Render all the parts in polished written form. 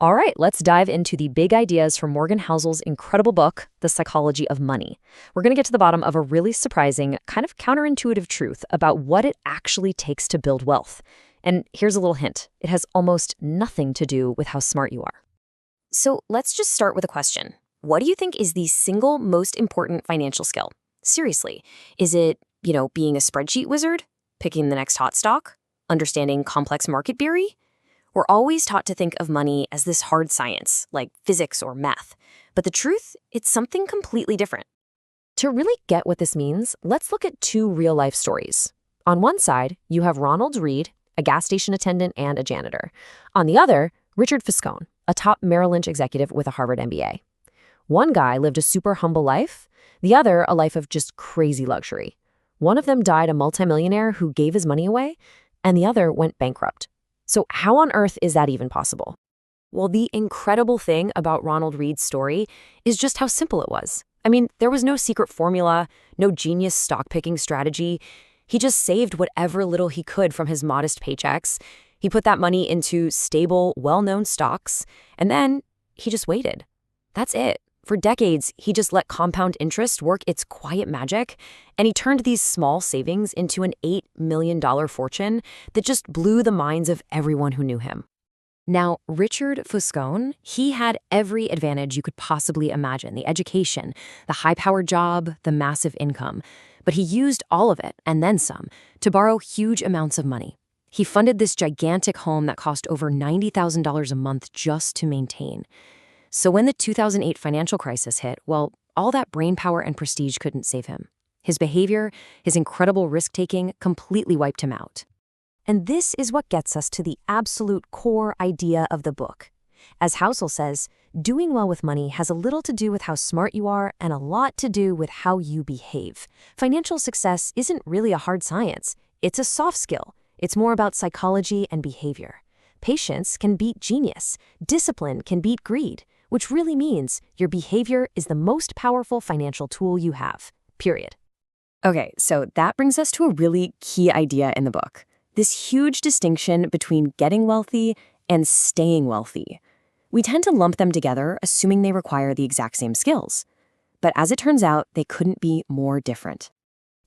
All right, let's dive into the big ideas from Morgan Housel's incredible book, The Psychology of Money. We're going to get to the bottom of a really surprising, kind of counterintuitive truth about what it actually takes to build wealth. And here's a little hint. It has almost nothing to do with how smart you are. So let's just start with a question. What do you think is the single most important financial skill? Seriously, is it, being a spreadsheet wizard? Picking the next hot stock? Understanding complex market theory? We're always taught to think of money as this hard science, like physics or math. But the truth, it's something completely different. To really get what this means, let's look at two real-life stories. On one side, you have Ronald Read, a gas station attendant and a janitor. On the other, Richard Foscone, a top Merrill Lynch executive with a Harvard MBA. One guy lived a super humble life, the other a life of just crazy luxury. One of them died a multimillionaire who gave his money away, and the other went bankrupt. So how on earth is that even possible? Well, the incredible thing about Ronald Read's story is just how simple it was. I mean, there was no secret formula, no genius stock-picking strategy. He just saved whatever little he could from his modest paychecks. He put that money into stable, well-known stocks, and then he just waited. That's it. For decades, he just let compound interest work its quiet magic, and he turned these small savings into an $8 million fortune that just blew the minds of everyone who knew him. Now, Richard Foscone, he had every advantage you could possibly imagine: the education, the high-powered job, the massive income. But he used all of it, and then some, to borrow huge amounts of money. He funded this gigantic home that cost over $90,000 a month just to maintain. So when the 2008 financial crisis hit, well, all that brainpower and prestige couldn't save him. His behavior, his incredible risk-taking, completely wiped him out. And this is what gets us to the absolute core idea of the book. As Housel says, doing well with money has a little to do with how smart you are and a lot to do with how you behave. Financial success isn't really a hard science. It's a soft skill. It's more about psychology and behavior. Patience can beat genius. Discipline can beat greed, which really means your behavior is the most powerful financial tool you have, period. Okay, so that brings us to a really key idea in the book. This huge distinction between getting wealthy and staying wealthy. We tend to lump them together, assuming they require the exact same skills. But as it turns out, they couldn't be more different.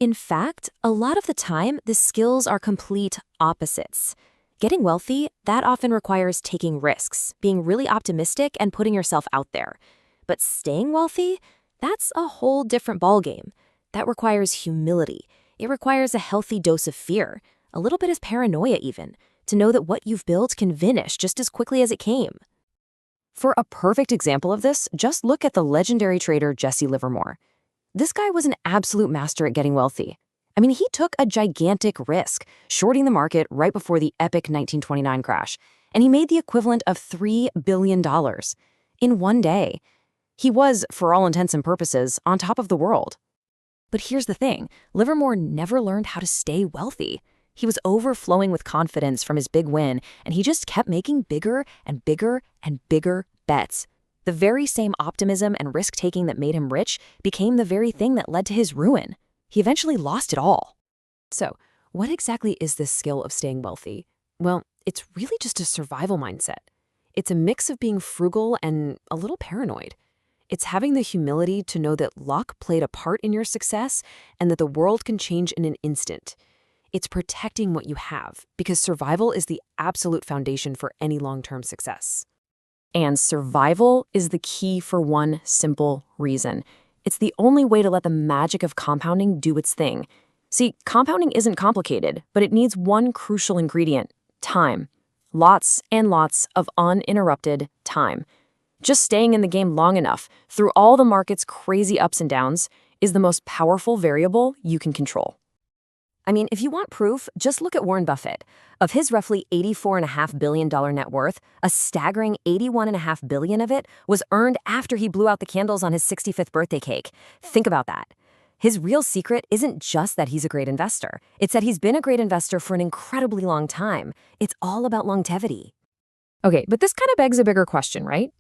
In fact, a lot of the time, the skills are complete opposites. Getting wealthy, that often requires taking risks, being really optimistic, and putting yourself out there. But staying wealthy, that's a whole different ballgame. That requires humility. It requires a healthy dose of fear, a little bit of paranoia even, to know that what you've built can vanish just as quickly as it came. For a perfect example of this, just look at the legendary trader Jesse Livermore. This guy was an absolute master at getting wealthy. I mean, he took a gigantic risk, shorting the market right before the epic 1929 crash, and he made the equivalent of $3 billion in one day. He was, for all intents and purposes, on top of the world. But here's the thing, Livermore never learned how to stay wealthy. He was overflowing with confidence from his big win, and he just kept making bigger and bigger and bigger bets. The very same optimism and risk-taking that made him rich became the very thing that led to his ruin. He eventually lost it all. So, what exactly is this skill of staying wealthy? Well, it's really just a survival mindset. It's a mix of being frugal and a little paranoid. It's having the humility to know that luck played a part in your success and that the world can change in an instant. It's protecting what you have, because survival is the absolute foundation for any long-term success. And survival is the key for one simple reason. It's the only way to let the magic of compounding do its thing. See, compounding isn't complicated, but it needs one crucial ingredient: time. Lots and lots of uninterrupted time. Just staying in the game long enough, through all the market's crazy ups and downs, is the most powerful variable you can control. I mean, if you want proof, just look at Warren Buffett. Of his roughly $84.5 billion net worth, a staggering $81.5 billion of it was earned after he blew out the candles on his 65th birthday cake. Think about that. His real secret isn't just that he's a great investor. It's that he's been a great investor for an incredibly long time. It's all about longevity. Okay, but this kind of begs a bigger question, right?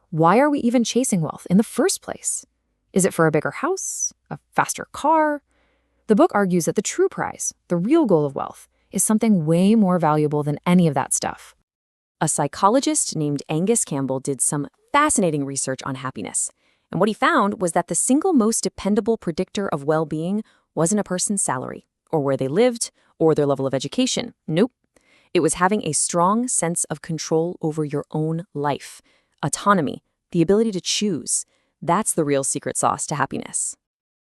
Why are we even chasing wealth in the first place? Is it for a bigger house? A faster car? The book argues that the true prize, the real goal of wealth, is something way more valuable than any of that stuff. A psychologist named Angus Campbell did some fascinating research on happiness. And what he found was that the single most dependable predictor of well-being wasn't a person's salary, or where they lived, or their level of education. Nope. It was having a strong sense of control over your own life. Autonomy, the ability to choose. That's the real secret sauce to happiness.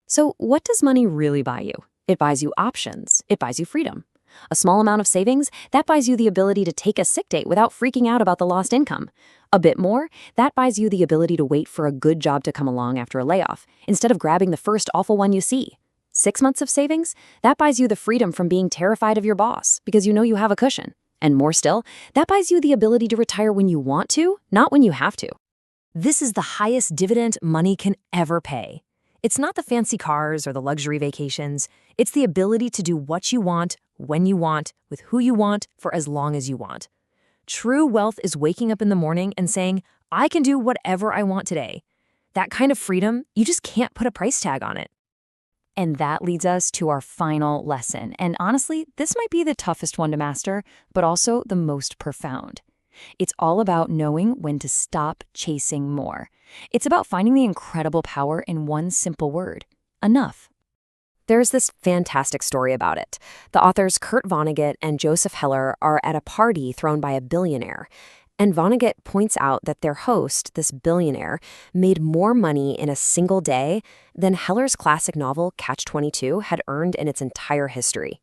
So what does money really buy you? It buys you options. It buys you freedom. A small amount of savings, that buys you the ability to take a sick day without freaking out about the lost income. A bit more, that buys you the ability to wait for a good job to come along after a layoff, instead of grabbing the first awful one you see. 6 months of savings, that buys you the freedom from being terrified of your boss, because you know you have a cushion. And more still, that buys you the ability to retire when you want to, not when you have to. This is the highest dividend money can ever pay. It's not the fancy cars or the luxury vacations. It's the ability to do what you want, when you want, with who you want, for as long as you want. True wealth is waking up in the morning and saying, I can do whatever I want today. That kind of freedom, you just can't put a price tag on it. And that leads us to our final lesson. And honestly, this might be the toughest one to master, but also the most profound. It's all about knowing when to stop chasing more. It's about finding the incredible power in one simple word: enough. There's this fantastic story about it. The authors Kurt Vonnegut and Joseph Heller are at a party thrown by a billionaire. And Vonnegut points out that their host, this billionaire, made more money in a single day than Heller's classic novel Catch-22 had earned in its entire history.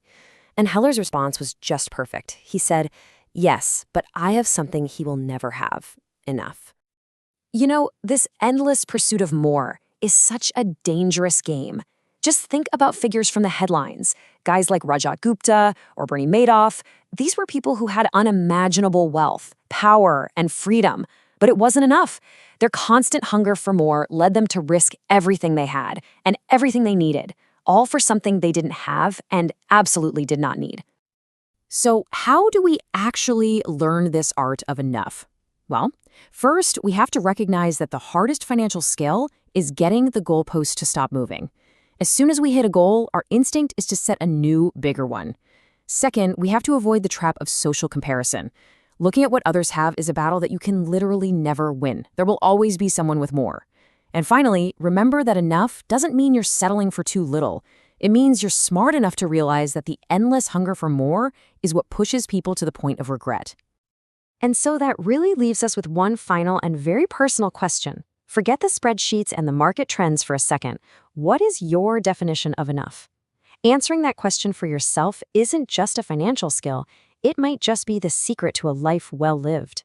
And Heller's response was just perfect. He said, "Yes, but I have something he will never have: enough." You know, this endless pursuit of more is such a dangerous game. Just think about figures from the headlines. Guys like Rajat Gupta or Bernie Madoff. These were people who had unimaginable wealth, power, and freedom. But it wasn't enough. Their constant hunger for more led them to risk everything they had and everything they needed, all for something they didn't have and absolutely did not need. So how do we actually learn this art of enough? Well, first, we have to recognize that the hardest financial skill is getting the goalpost to stop moving. As soon as we hit a goal, our instinct is to set a new, bigger one. Second, we have to avoid the trap of social comparison. Looking at what others have is a battle that you can literally never win. There will always be someone with more. And finally, remember that enough doesn't mean you're settling for too little. It means you're smart enough to realize that the endless hunger for more is what pushes people to the point of regret. And so that really leaves us with one final and very personal question. Forget the spreadsheets and the market trends for a second. What is your definition of enough? Answering that question for yourself isn't just a financial skill. It might just be the secret to a life well lived.